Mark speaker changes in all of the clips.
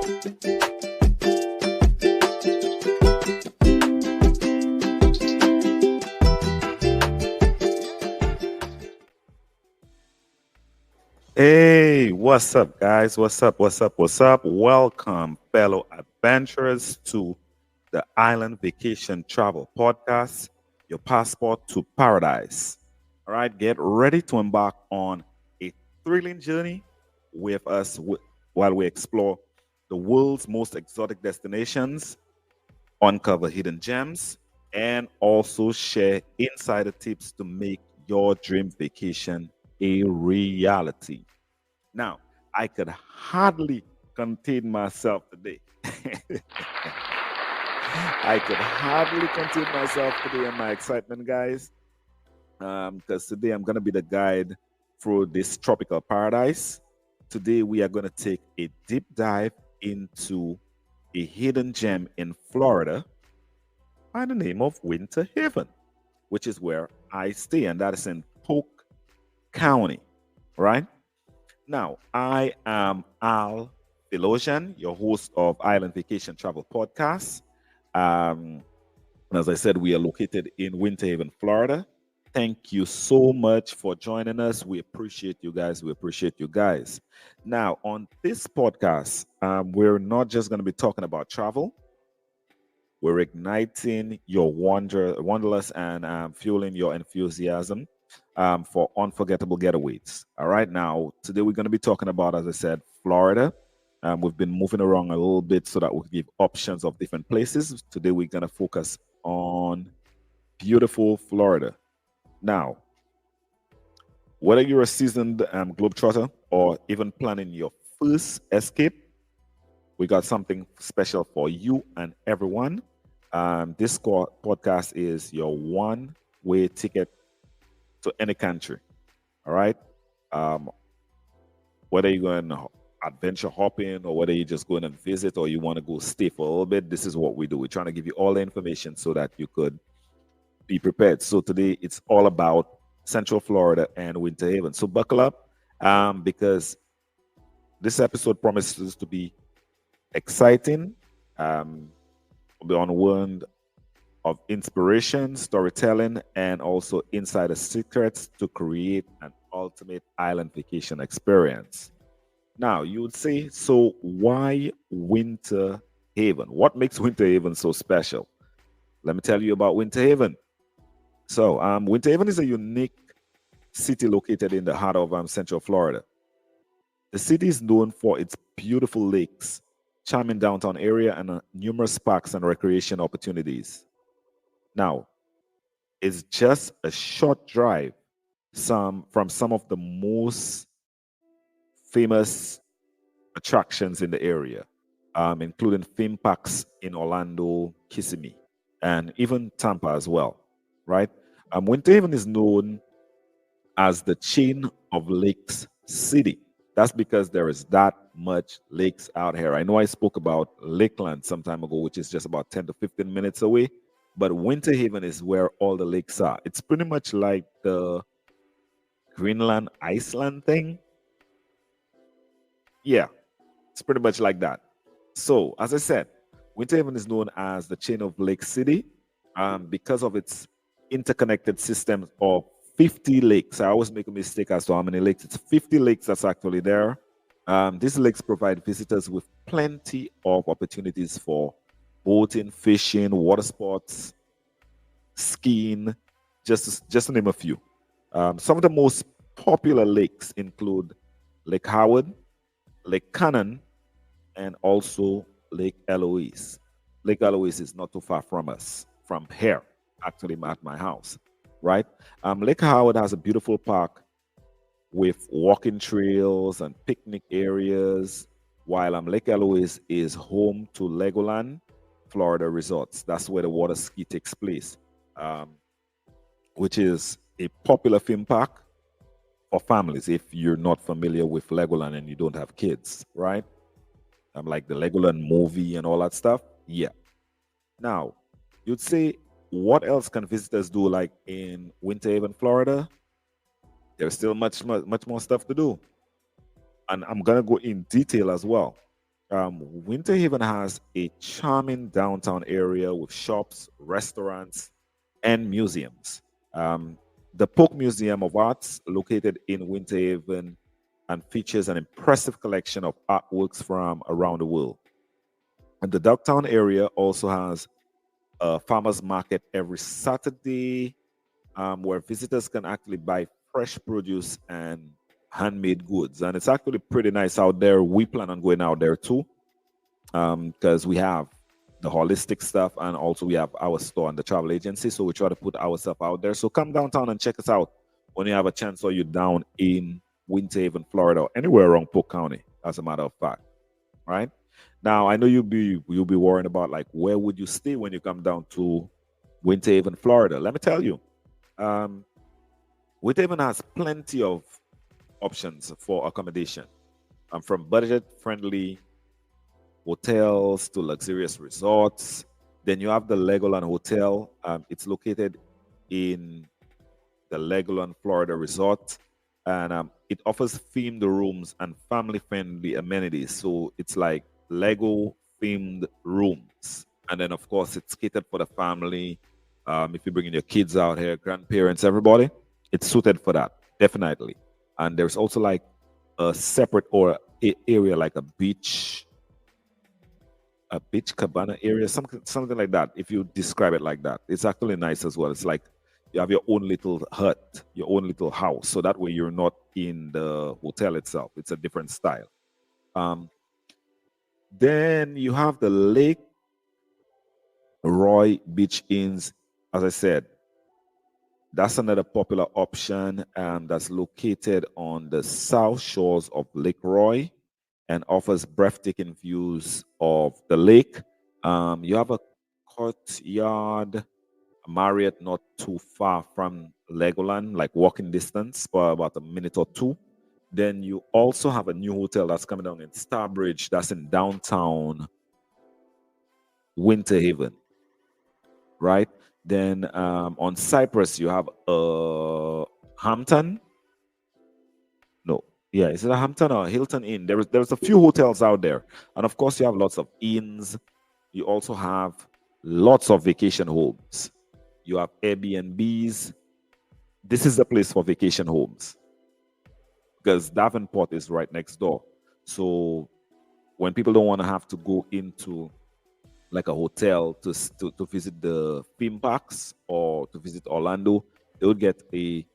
Speaker 1: Hey, what's up, guys? What's up? What's up? What's up? Welcome, fellow adventurers, to the Island Vacation Travel Podcast, your passport to paradise. All right, get ready to embark on a thrilling journey with us while we explore the world's most exotic destinations, uncover hidden gems, and also share insider tips to make your dream vacation a reality. Now, I could hardly contain myself today. I could hardly contain myself today in my excitement, guys, because today I'm going to be the guide through this tropical paradise. Today, we are going to take a deep dive into a hidden gem in Florida by the name of Winter Haven, which is where I stay, and that is in Polk County, right? Now, I am Al Philosian, your host of Island Vacation Travel Podcast. And as I said, we are located in Winter Haven, Florida. Thank you so much for joining us. We appreciate you guys. We appreciate you guys. Now, on this podcast, we're not just going to be talking about travel. We're igniting your wanderlust and fueling your enthusiasm for unforgettable getaways. All right. Now, today we're going to be talking about, as I said, Florida. We've been moving around a little bit so that we give options of different places. Today we're going to focus on beautiful Florida. Now, whether you're a seasoned globetrotter or even planning your first escape, we got something special for you and everyone. This podcast is your one-way ticket to any country. All right. Whether you're going adventure hopping or whether you're just going to visit or you want to go stay for a little bit, this is what we do. We're trying to give you all the information so that you could be prepared. So today it's all about Central Florida and Winter Haven. So buckle up because this episode promises to be exciting, be unwound of inspiration, storytelling, and also insider secrets to create an ultimate island vacation experience. Now, you would say, so why Winter Haven? What makes Winter Haven so special? Let me tell you about Winter Haven. So, Winter Haven is a unique city located in the heart of Central Florida. The city is known for its beautiful lakes, charming downtown area, and numerous parks and recreation opportunities. Now, it's just a short drive from some of the most famous attractions in the area, including theme parks in Orlando, Kissimmee, and even Tampa as well, right? Winter Haven is known as the chain of lakes city. That's because there is that much lakes out here. I know I spoke about Lakeland some time ago, which is just about 10 to 15 minutes away, but Winter Haven is where all the lakes are. It's pretty much like the Greenland, Iceland thing. Yeah, it's pretty much like that. So, as I said, Winter Haven is known as the chain of Lake City because of its interconnected system of 50 lakes. I always make a mistake as to how many lakes. It's 50 lakes that's actually there. These lakes provide visitors with plenty of opportunities for boating, fishing, water sports, skiing, just to name a few. Some of the most popular lakes include Lake Howard, Lake Cannon, and also Lake Eloise. Lake Eloise is not too far from us, from here, actually at my house, right? Lake Howard has a beautiful park with walking trails and picnic areas, while Lake Eloise is home to Legoland, Florida resorts. That's where the water ski takes place, which is a popular theme park for families if you're not familiar with Legoland and you don't have kids, right? Like the Legoland movie and all that stuff. Yeah. Now, you'd say, what else can visitors do like in Winter Haven, Florida? There's still much more stuff to do. And I'm going to go in detail as well. Winter Haven has a charming downtown area with shops, restaurants, and museums. Um, the Polk Museum of Arts, located in Winter Haven, and features an impressive collection of artworks from around the world. And the downtown area also has a farmers market every Saturday, where visitors can actually buy fresh produce and handmade goods. And it's actually pretty nice out there. We plan on going out there too, because we have the holistic stuff and also we have our store and the travel agency. So we try to put our stuff out there. So come downtown and check us out when you have a chance, or you're down in Winter Haven, Florida, or anywhere around Polk County, as a matter of fact. Right? Now I know you'll be worrying about, like, where would you stay when you come down to Winter Haven, Florida. Let me tell you, um, Winter Haven has plenty of options for accommodation, from budget friendly hotels to luxurious resorts. Then you have the Legoland Hotel. It's located in the Legoland, Florida resort, and it offers themed rooms and family-friendly amenities. So it's like Lego themed rooms, and then of course it's catered for the family. If you're bringing your kids out here, grandparents, everybody, it's suited for that, definitely. And there's also like a separate or area like a beach cabana area, something like that. If you describe it like that, it's actually nice as well. It's like you have your own little hut, your own little house, so that way you're not in the hotel itself. It's a different style. Um, then you have the Lake Roy Beach Inns. As I said, that's another popular option, that's located on the south shores of Lake Roy and offers breathtaking views of the lake. You have a courtyard Marriott, not too far from Legoland, like walking distance for about a minute or two. Then you also have a new hotel that's coming down in Starbridge, that's in downtown Winter Haven, right? Then on Cyprus, you have Hampton. No, yeah, is it a Hampton or a Hilton Inn? There's a few hotels out there, and of course, you have lots of inns. You also have lots of vacation homes. You have Airbnbs. This is the place for vacation homes because Davenport is right next door. So when people don't want to have to go into like a hotel to visit the theme parks or to visit Orlando, they would get a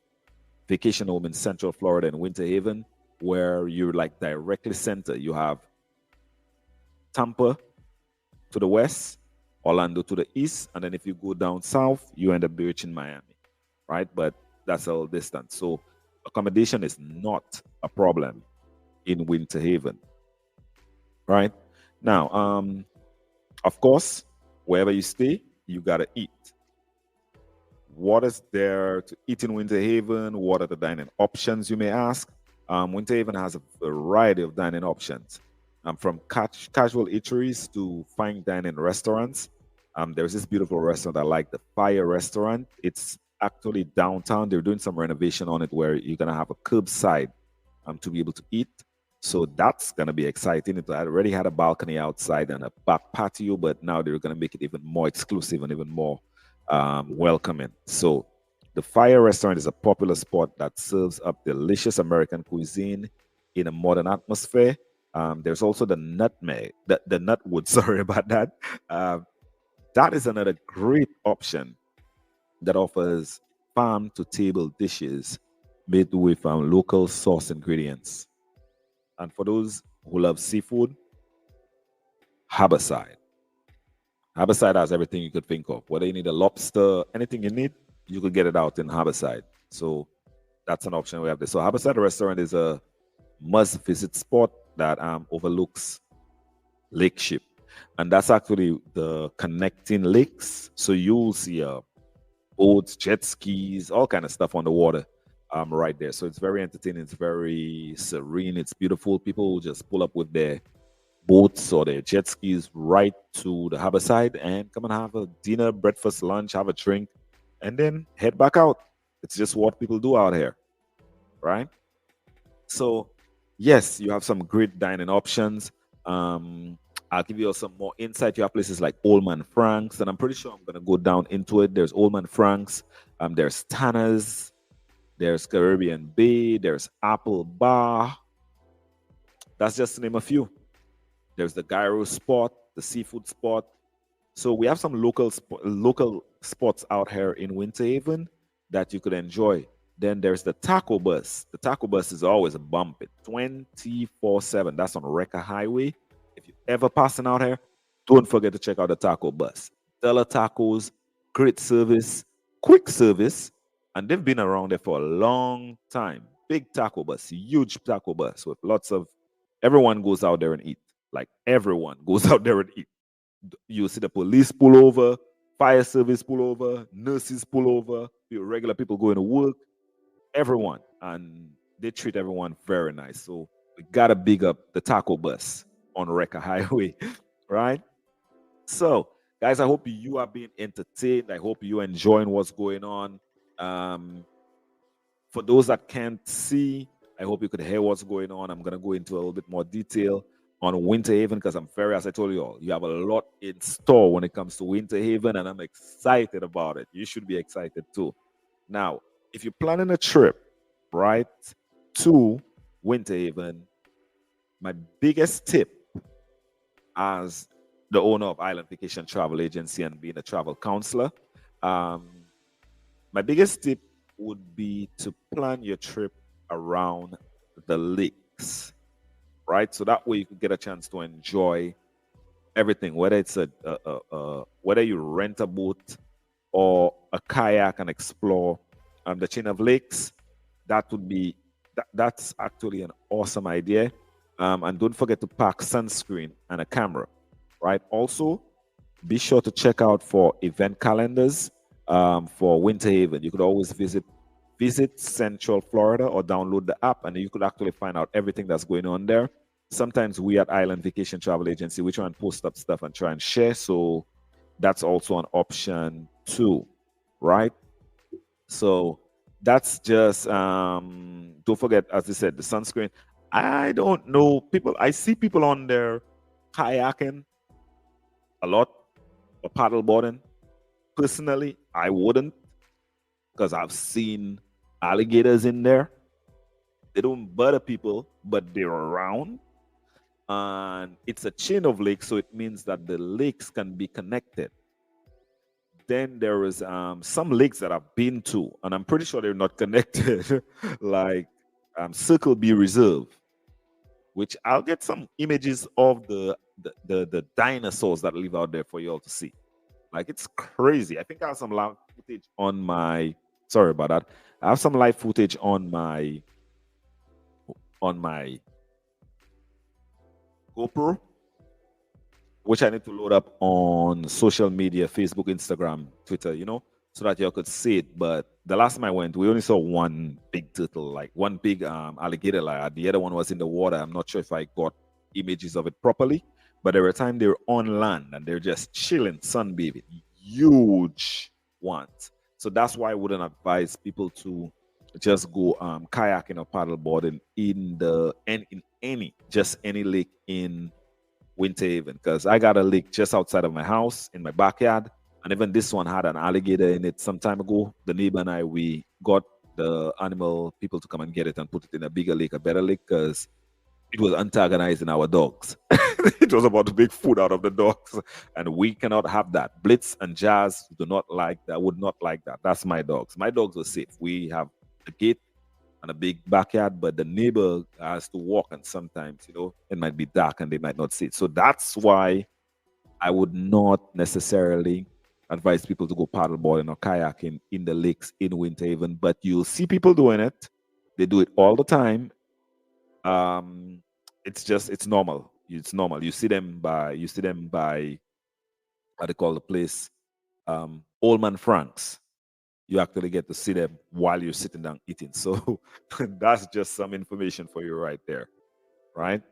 Speaker 1: vacation home in Central Florida in Winter Haven, where you're like directly center. You have Tampa to the west, Orlando to the east, and then if you go down south, you end up reaching Miami, right? But that's a little distance. So accommodation is not a problem in Winter Haven, right? Now, of course, wherever you stay, you gotta eat. What is there to eat in Winter Haven? What are the dining options, you may ask? Winter Haven has a variety of dining options, from casual eateries to fine dining restaurants. There's this beautiful restaurant I like, the Fire Restaurant. It's actually downtown. They're doing some renovation on it where you're gonna have a curbside to be able to eat. So that's gonna be exciting. It already had a balcony outside and a back patio, but now they're gonna make it even more exclusive and even more welcoming. So the Fire Restaurant is a popular spot that serves up delicious American cuisine in a modern atmosphere. There's also the Nutmeg, the Nutwood. Sorry about that. That is another great option that offers farm to table dishes made with local source ingredients. And for those who love seafood, Harborside. Harborside has everything you could think of. Whether you need a lobster, anything you need, you could get it out in Harborside. So that's an option we have there. So Harborside Restaurant is a must-visit spot that overlooks Lake Ship, and that's actually the connecting lakes. So you'll see boats, jet skis, all kind of stuff on the water, right there. So it's very entertaining. It's very serene. It's beautiful. People will just pull up with their boats or their jet skis right to the harbor side and come and have a dinner, breakfast, lunch, have a drink, and then head back out. It's just what people do out here, right? So, yes, you have some great dining options. Um, I'll give you some more insight. You have places like Old Man Frank's, and I'm pretty sure I'm gonna go down into it. There's Old Man Frank's, there's Tanner's, there's Caribbean Bay, there's Apple Bar. That's just to name a few. There's the gyro spot, the seafood spot. So we have some local spots out here in Winter Haven that you could enjoy. Then there's the taco bus. The taco bus is always bumping 24/7. That's on Wrecker Highway. If you're ever passing out here, don't forget to check out the taco bus. Della Tacos, great service, quick service, and they've been around there for a long time. Big taco bus, huge taco bus with lots of everyone goes out there and eat. Like everyone goes out there and eat. You see the police pull over, fire service pull over, nurses pull over, regular people going to work, everyone. And they treat everyone very nice. So we gotta big up the taco bus on Wrecker Highway, right? So, guys, I hope you are being entertained. I hope you're enjoying what's going on. Um, for those that can't see, I hope you could hear what's going on. I'm going to go into a little bit more detail on Winter Haven because I'm very, as I told you all, you have a lot in store when it comes to Winter Haven, and I'm excited about it. You should be excited too. Now, if you're planning a trip, right, to Winter Haven, my biggest tip as the owner of Island Vacation Travel Agency and being a travel counselor, um, my biggest tip would be to plan your trip around the lakes, right? So that way you can get a chance to enjoy everything, whether it's whether you rent a boat or a kayak and explore the chain of lakes. That would be that's actually an awesome idea. And don't forget to pack sunscreen and a camera, right? Also, be sure to check out for event calendars for Winter Haven. You could always visit Central Florida or download the app, and you could actually find out everything that's going on there. Sometimes we at Island Vacation Travel Agency, we try and post up stuff and try and share. So that's also an option too, right? So that's just don't forget, as I said, the sunscreen. I don't know people. I see people on there kayaking a lot or paddleboarding. Personally, I wouldn't because I've seen alligators in there. They don't bother people, but they're around. And it's a chain of lakes, so it means that the lakes can be connected. Then there is some lakes that I've been to, and I'm pretty sure they're not connected, like Circle B Reserve, which I'll get some images of the dinosaurs that live out there for you all to see. Like it's crazy. I think I have some live footage on my. Sorry about that. I have some live footage on my GoPro, which I need to load up on social media, Facebook, Instagram, Twitter, so that you could see it. But the last time I went, we only saw one big turtle, like one big alligator. Like the other one was in the water. I'm not sure if I got images of it properly, but there were times they were on land and they're just chilling, sunbathing, huge ones. So that's why I wouldn't advise people to just go kayaking or paddleboarding in any lake in Winter Haven, because I got a lake just outside of my house in my backyard, and even this one had an alligator in it some time ago. The neighbor and I, we got the animal people to come and get it and put it in a bigger lake, a better lake, because it was antagonizing our dogs. It was about to make food out of the dogs, and we cannot have that. Blitz and Jazz do not like that, would not like that. That's my dogs. My dogs are safe. We have a gate and a big backyard, but the neighbor has to walk, and sometimes, it might be dark and they might not see it. So that's why I would not necessarily advise people to go paddleboarding or kayaking in the lakes in Winter Haven, but you'll see people doing it. They do it all the time. It's normal. It's normal. You see them by how they call the place, Old Man Frank's. You actually get to see them while you're sitting down eating. So that's just some information for you right there, right?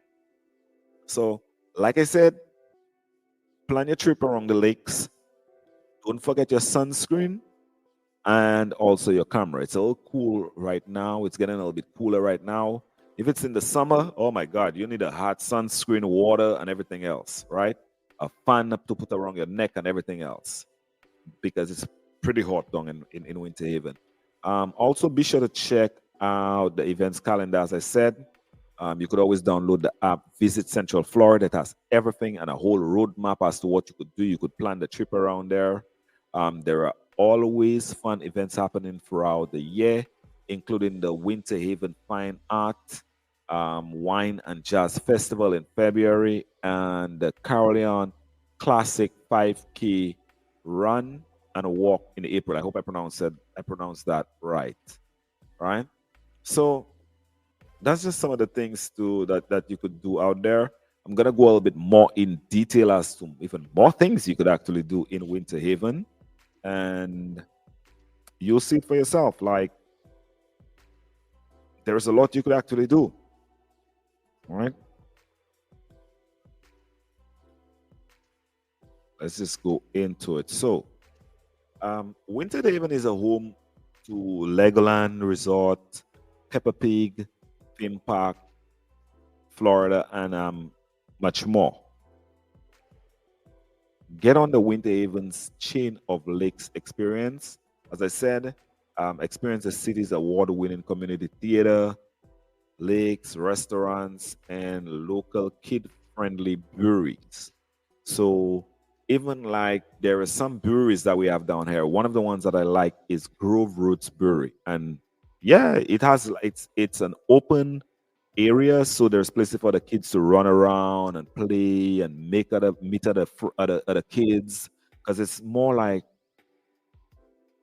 Speaker 1: So, like I said, plan your trip around the lakes. Don't forget your sunscreen and also your camera. It's a little cool right now. It's getting a little bit cooler right now. If it's in the summer, oh my God, you need a hot sunscreen, water, and everything else, right? A fan up to put around your neck and everything else because it's pretty hot down in Winter Haven. Also, be sure to check out the events calendar. As I said, you could always download the app Visit Central Florida. It has everything and a whole roadmap as to what you could do. You could plan the trip around there. There are always fun events happening throughout the year, including the Winter Haven Fine Art, Wine and Jazz Festival in February, and the Caroleon Classic 5K Run and a Walk in April. I hope I pronounced that right. Right. So that's just some of the things that you could do out there. I'm gonna go a little bit more in detail as to even more things you could actually do in Winter Haven, and you'll see it for yourself. Like there's a lot you could actually do. All right, let's just go into it. So, Winter Haven is a home to Legoland Resort, Peppa Pig, theme park, Florida, and much more. Get on the Winter Haven's chain of lakes experience. As I said, experience the city's award-winning community theater, lakes, restaurants, and local kid-friendly breweries. So even like there are some breweries that we have down here. One of the ones that I like is Grove Roots Brewery, and yeah, it's an open area, so there's places for the kids to run around and play and make other meet other kids because it's more like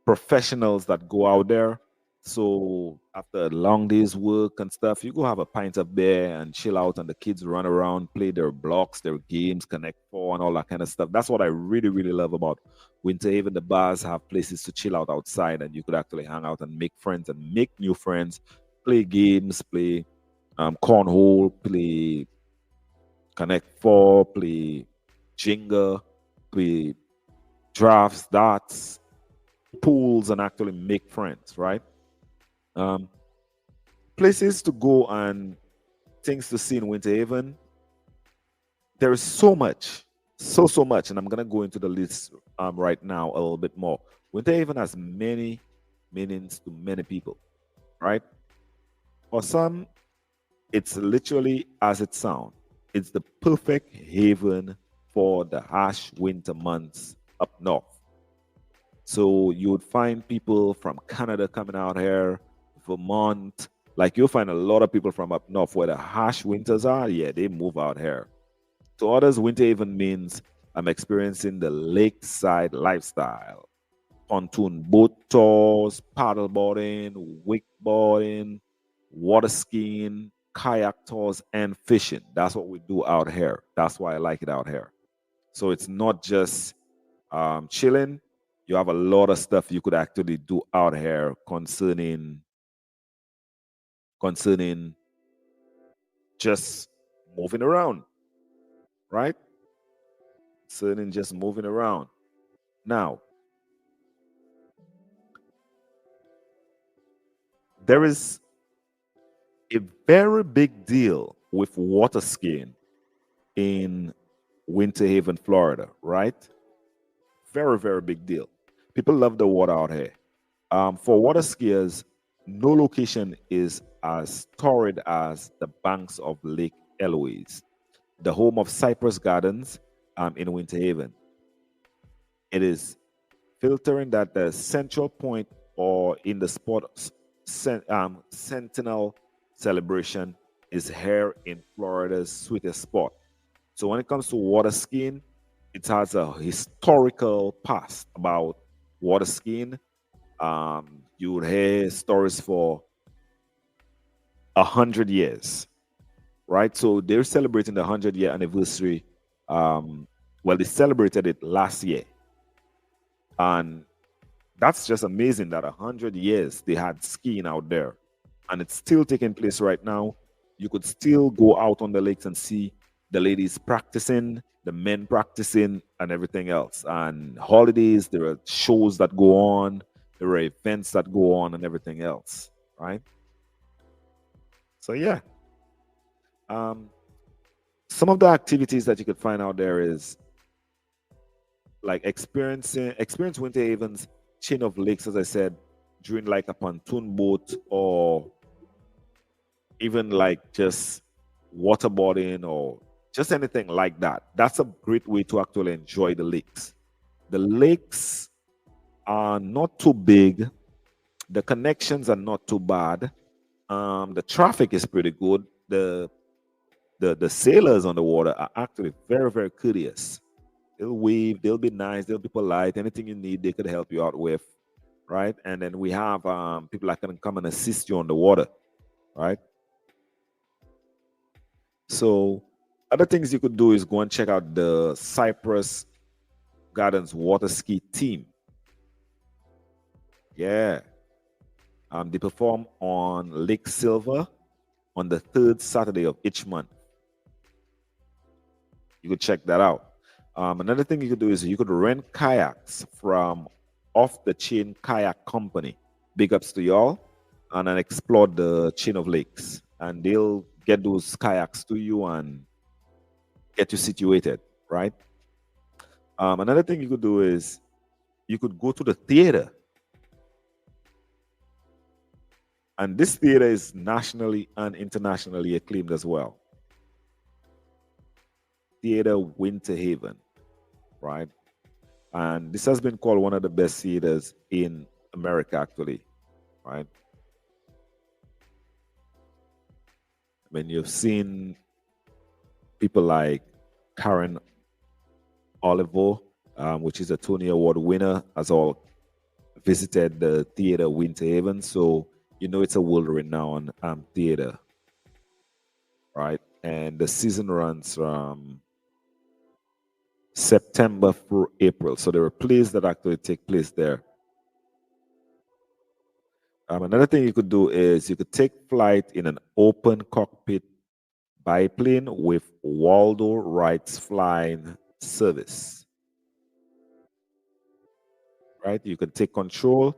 Speaker 1: professionals that go out there. So after a long day's work and stuff, you go have a pint up there and chill out, and the kids run around, play their blocks, their games, Connect Four, and all that kind of stuff. That's what I really, really love about Winter Haven. The bars have places to chill out outside, and you could actually hang out and make friends and make new friends, play games, play cornhole, play Connect Four, play Jenga, play drafts, darts, pools, and actually make friends, right? Um, Places to go and things to see in Winter Haven. There is so much, so much, and I'm gonna go into the list right now a little bit more. Winter Haven has many meanings to many people, right? For some, it's literally as it sounds. It's the perfect haven for the harsh winter months up north. So you would find people from Canada coming out here, Vermont. Like you'll find a lot of people from up north where the harsh winters are. Yeah, they move out here. To others, winter even means I'm experiencing the lakeside lifestyle. Pontoon boat tours, paddleboarding, wakeboarding, water skiing, kayak tours, and fishing. That's what we do out here. That's why I like it out here. So it's not just chilling. You have a lot of stuff you could actually do out here concerning just moving around, right? Concerning just moving around. Now, there is a very big deal with water skiing in Winter Haven, Florida, right? Very, very big deal. People love the water out here. For water skiers, no location is as torrid as the banks of Lake Eloise, the home of Cypress Gardens in Winter Haven. It is filtering that the central point or in the spot Sentinel celebration is here in Florida's sweetest spot. So when it comes to water skiing, it has a historical past about water skiing. You would hear stories for 100 years, right? So they're celebrating the 100-year anniversary. Well, they celebrated it last year, and that's just amazing that 100 years they had skiing out there, and it's still taking place right now. You could still go out on the lakes and see the ladies practicing, the men practicing, and everything else. And holidays, there are shows that go on, there are events that go on, and everything else, right? So yeah. Um, some of the activities that you could find out there is like experience Winter Haven's chain of lakes, as I said, during like a pontoon boat or even like just waterboarding or just anything like that. That's a great way to actually enjoy the lakes. The lakes are not too big. The connections are not too bad. The traffic is pretty good. The sailors on the water are actually very, very courteous. They'll wave, they'll be nice, they'll be polite. Anything you need, they could help you out with, right? And then we have people that can come and assist you on the water, right? So other things you could do is go and check out the Cypress Gardens water ski team. Yeah. They perform on Lake Silver on the third Saturday of each month. You could check that out. Another thing you could do is you could rent kayaks from off the chain kayak company. Big ups to y'all. And then explore the chain of lakes. And they'll get those kayaks to you and get you situated, right? Another thing you could do is you could go to the theater. And this theater is nationally and internationally acclaimed as well. Theater Winter Haven, right? And this has been called one of the best theaters in America, actually, right? I mean, you've seen people like Karen Oliver, which is a Tony Award winner, has all visited the theater Winter Haven. So you know it's a world-renowned theater, right? And the season runs from September through April. So there are plays that actually take place there. Another thing you could do is you could take flight in an open cockpit biplane with Waldo Wright's flying service. Right? You can take control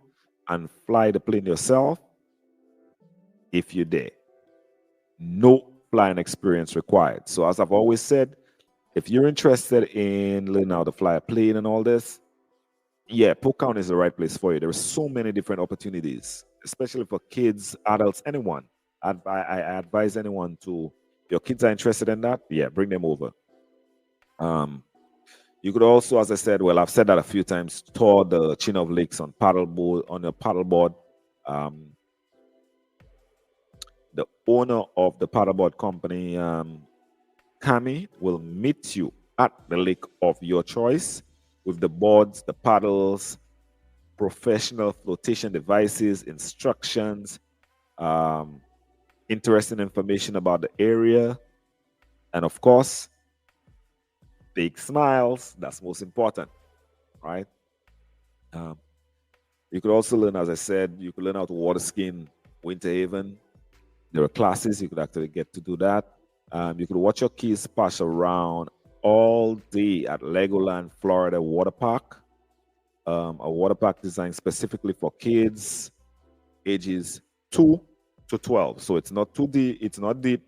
Speaker 1: and fly the plane yourself if you dare. No flying experience required. So as I've always said, if you're interested in learning how to fly a plane and all this, yeah, Polk County is the right place for you. There are so many different opportunities, especially for kids, adults, anyone. I advise anyone to, if your kids are interested in that, yeah, bring them over. You could also, as I said, well, I've said that a few times, tour the chain of lakes on paddleboard on a paddleboard. The owner of the paddleboard company, Kami, will meet you at the lake of your choice with the boards, the paddles, professional flotation devices, instructions, interesting information about the area, and of course, big smiles. That's most important, right? You could also learn, as I said, you could learn how to water ski in Winter Haven. There are classes you could actually get to do that. You could watch your kids splash around all day at Legoland, Florida water park. A water park designed specifically for kids ages 2 to 12. So it's not too deep, it's not deep.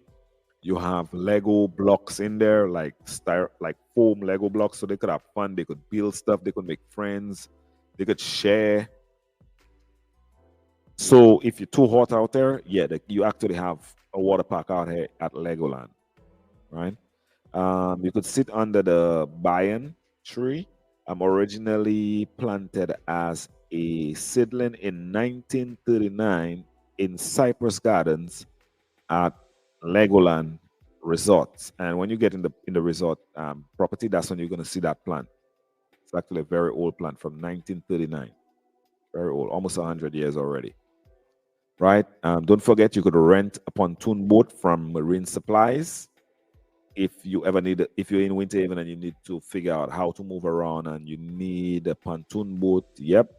Speaker 1: You have Lego blocks in there, like like foam Lego blocks, so they could have fun, they could build stuff, they could make friends, they could share. So if you're too hot out there, yeah, you actually have a water park out here at Legoland, right? You could sit under the bayan tree. Originally planted as a seedling in 1939 in Cypress Gardens at Legoland Resorts. And when you get in the resort property, that's when you're going to see that plant. It's actually a very old plant from 1939. Very old, almost 100 years already. Right? Don't forget, you could rent a pontoon boat from Marine Supplies if you ever need if you're in Winter Haven and you need to figure out how to move around and you need a pontoon boat, yep,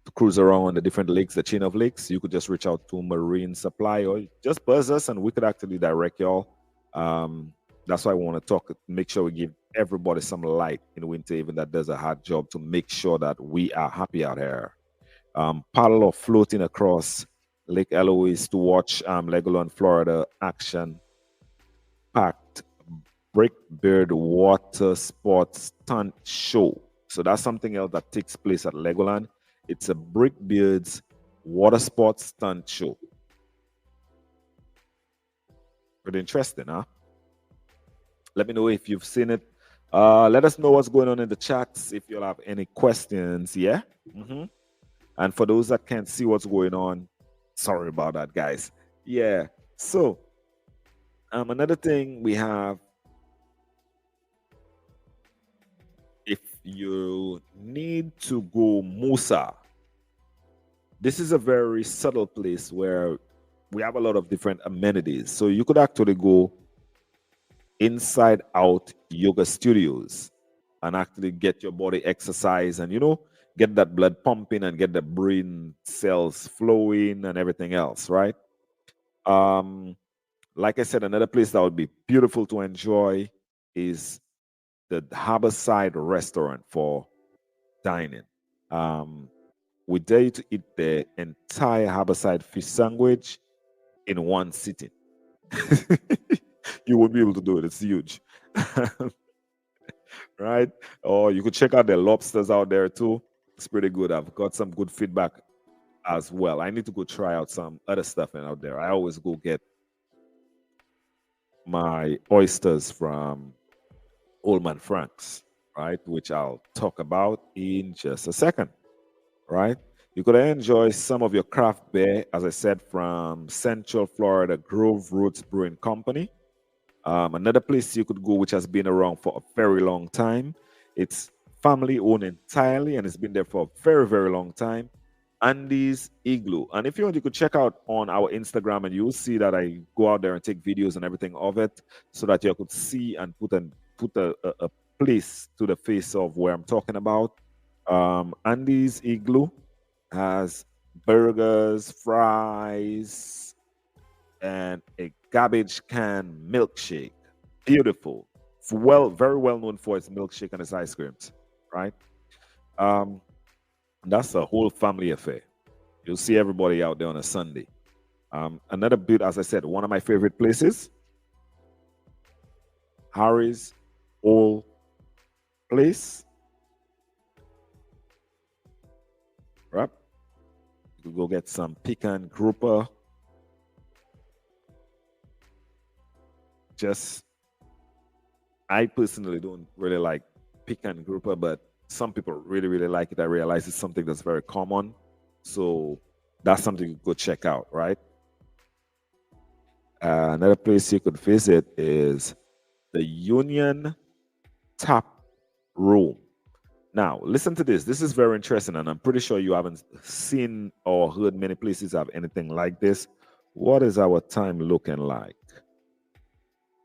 Speaker 1: to cruise around the different lakes, the chain of lakes, you could just reach out to Marine Supply or just buzz us and we could actually direct y'all. That's why I want to talk, make sure we give everybody some light in Winter Haven that does a hard job to make sure that we are happy out here. Paddle or floating across Lake Eloise to watch Legoland, Florida action packed Brickbird water sports stunt show. So that's something else that takes place at Legoland. It's a Brickbeard's water sports stunt show. Pretty interesting, huh? Let me know if you've seen it. Let us know what's going on in the chats if you'll have any questions. Yeah. And for those that can't see what's going on, sorry about that, guys. Yeah. So, another thing we have, if you need to go Musa, this is a very subtle place where we have a lot of different amenities. So you could actually go inside out yoga studios and actually get your body exercise and get that blood pumping and get the brain cells flowing and everything else, right? Like I said, another place that would be beautiful to enjoy is the Harborside restaurant for dining. We dare you to eat the entire Harborside fish sandwich in one sitting. You won't be able to do it. It's huge. Right? Or you could check out the lobsters out there too. It's pretty good. I've got some good feedback as well. I need to go try out some other stuff out there. I always go get my oysters from Old Man Frank's, right? Which I'll talk about in just a second, right? You could enjoy some of your craft beer, as I said, from Central Florida Grove Roots Brewing Company. Another place you could go, which has been around for a very long time. It's family owned entirely, and it's been there for a very, very long time. Andy's Igloo. And if you want, you could check out on our Instagram, and you'll see that I go out there and take videos and everything of it, so that you could see and put a place to the face of where I'm talking about. Andy's Igloo has burgers, fries, and a garbage can milkshake. Beautiful. Very well known for its milkshake and its ice creams, right? That's a whole family affair. You'll see everybody out there on a Sunday. Another bit, as I said, one of my favorite places, Harry's Old Place. Right? You could go get some pecan grouper. I personally don't really like pecan grouper, but some people really, really like it. I realize it's something that's very common. So that's something you could check out, right? Another place you could visit is the Union Tap Room. Now, listen to this. This is very interesting, and I'm pretty sure you haven't seen or heard many places have anything like this. What is our time looking like?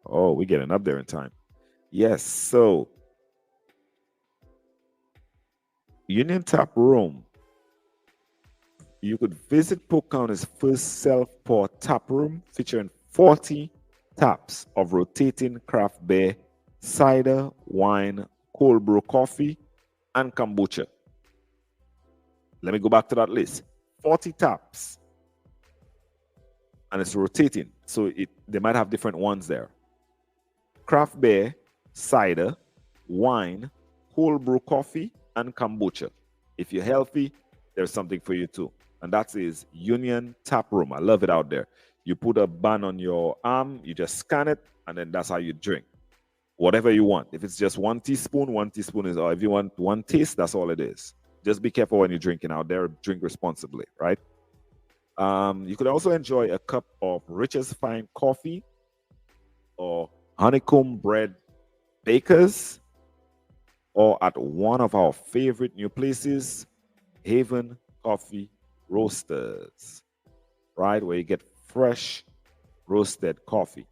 Speaker 1: Oh, we're getting up there in time. Yes, so Union Tap Room. You could visit Polk County's first self-pour tap room featuring 40 taps of rotating craft beer, cider, wine, cold brew coffee, and kombucha. Let me go back to that list. 40 taps. And it's rotating. So they might have different ones there. Craft beer, cider, wine, cold brew coffee, and kombucha. If you're healthy, there's something for you too. And that is Union Tap Room. I love it out there. You put a band on your arm, you just scan it, and then that's how you drink. Whatever you want. If it's just 1 teaspoon is all. If you want one taste, that's all it is. Just be careful when you're drinking out there. Drink responsibly, right? You could also enjoy a cup of Rich's Fine Coffee or honeycomb bread bakers, or at one of our favorite new places, Haven Coffee Roasters, right? Where you get fresh roasted coffee.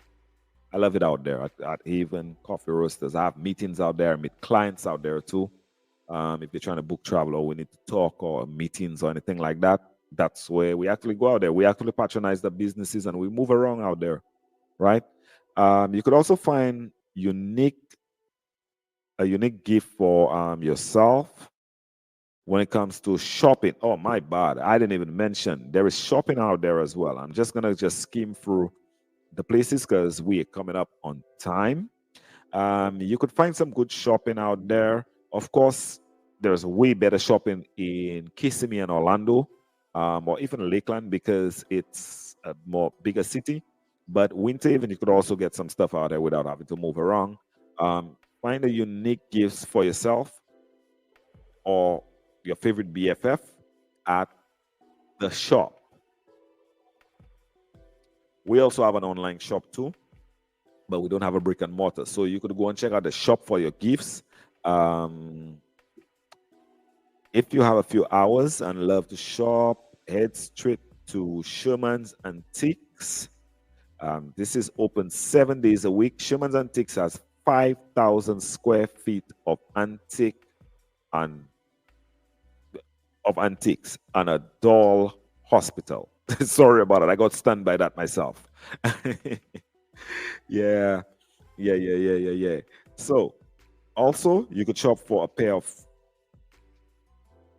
Speaker 1: I love it out there at Haven Coffee Roasters. I have meetings out there, I meet clients out there too. If you're trying to book travel or we need to talk or meetings or anything like that, that's where we actually go out there. We actually patronize the businesses and we move around out there, right? You could also find a unique gift for yourself when it comes to shopping, oh my bad, I didn't even mention there is shopping out there as well. I'm just gonna just skim through the places because we are coming up on time. You could find some good shopping out there. Of course, there's way better shopping in Kissimmee and Orlando, or even Lakeland because it's a more bigger city. But Winter Haven, you could also get some stuff out there without having to move around. Find a unique gifts for yourself or your favorite BFF at the shop. We also have an online shop too, but we don't have a brick and mortar. So you could go and check out the shop for your gifts. If you have a few hours and love to shop, head straight to Sherman's Antiques. This is open 7 days a week. Sherman's Antiques has 5,000 square feet of antiques and a doll hospital. Sorry about it. I got stunned by that myself. Yeah. So, also, you could shop for a pair of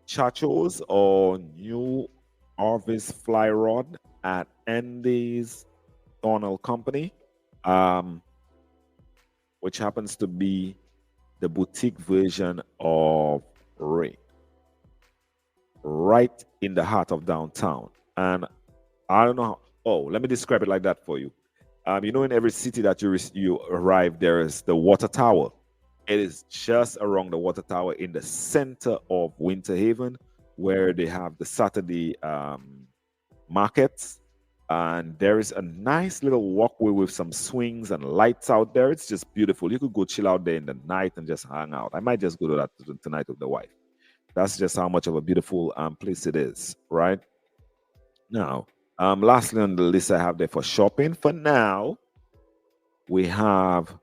Speaker 1: chachos or new Orvis fly rod at Andy's Donald Company, which happens to be the boutique version of Ray, right in the heart of downtown. And I don't know how, oh, let me describe it like that for you. In every city that you arrive, there is the water tower. It is just around the water tower in the center of Winter Haven, where they have the Saturday markets. And there is a nice little walkway with some swings and lights out there. It's just beautiful. You could go chill out there in the night and just hang out. I might just go to that tonight with the wife. That's just how much of a beautiful place it is, right? Now, lastly on the list I have there for shopping, for now, we have,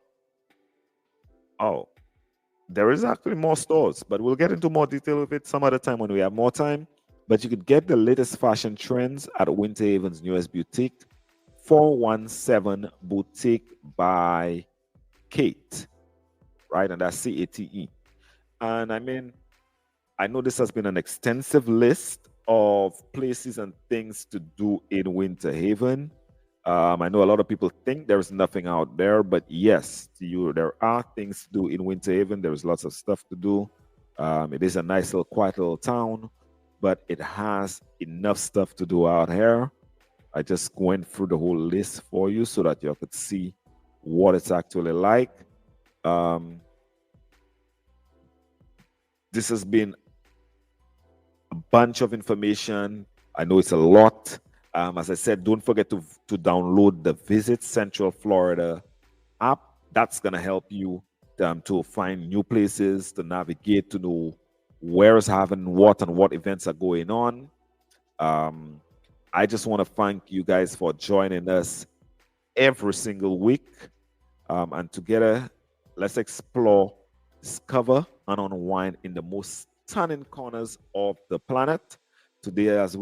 Speaker 1: there is actually more stores, but we'll get into more detail of it some other time when we have more time. But you could get the latest fashion trends at Winter Haven's newest boutique, 417 Boutique by Kate, right? And that's CATE. And I know this has been an extensive list of places and things to do in Winter Haven. I know a lot of people think there's nothing out there, but yes, there are things to do in Winter Haven. There's lots of stuff to do. It is a nice little, quiet little town, but it has enough stuff to do out here. I just went through the whole list for you so that you could see what it's actually like. This has been a bunch of information. I know it's a lot. As I said, don't forget to download the Visit Central Florida app. That's going to help you to find new places, to navigate, to know where's having what and what events are going on. I just want to thank you guys for joining us every single week. And together, let's explore, discover, and unwind in the most stunning corners of the planet. Today, as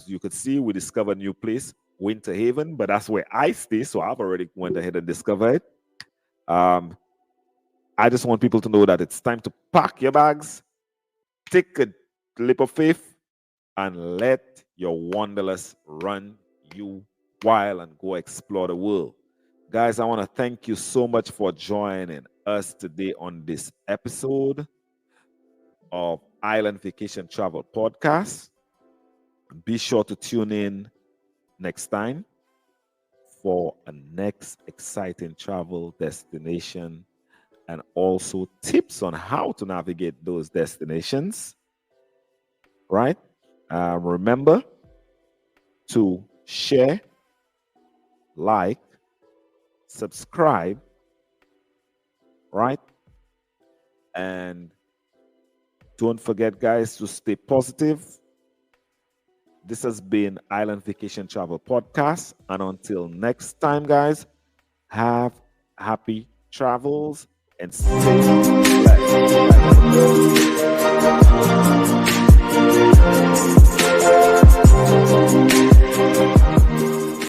Speaker 1: you could see, we discovered a new place, Winter Haven, but that's where I stay, so I've already went ahead and discovered it. I just want people to know that it's time to pack your bags, take a leap of faith, and let your wanderlust run you wild and go explore the world. Guys, I want to thank you so much for joining us today on this episode of Island Vacation Travel Podcast. Be sure to tune in next time for a next exciting travel destination and also tips on how to navigate those destinations, right? Remember to share, like, subscribe, right? And don't forget, guys, to stay positive. This has been Island Vacation Travel Podcast. And until next time, guys, have happy travels and stay blessed.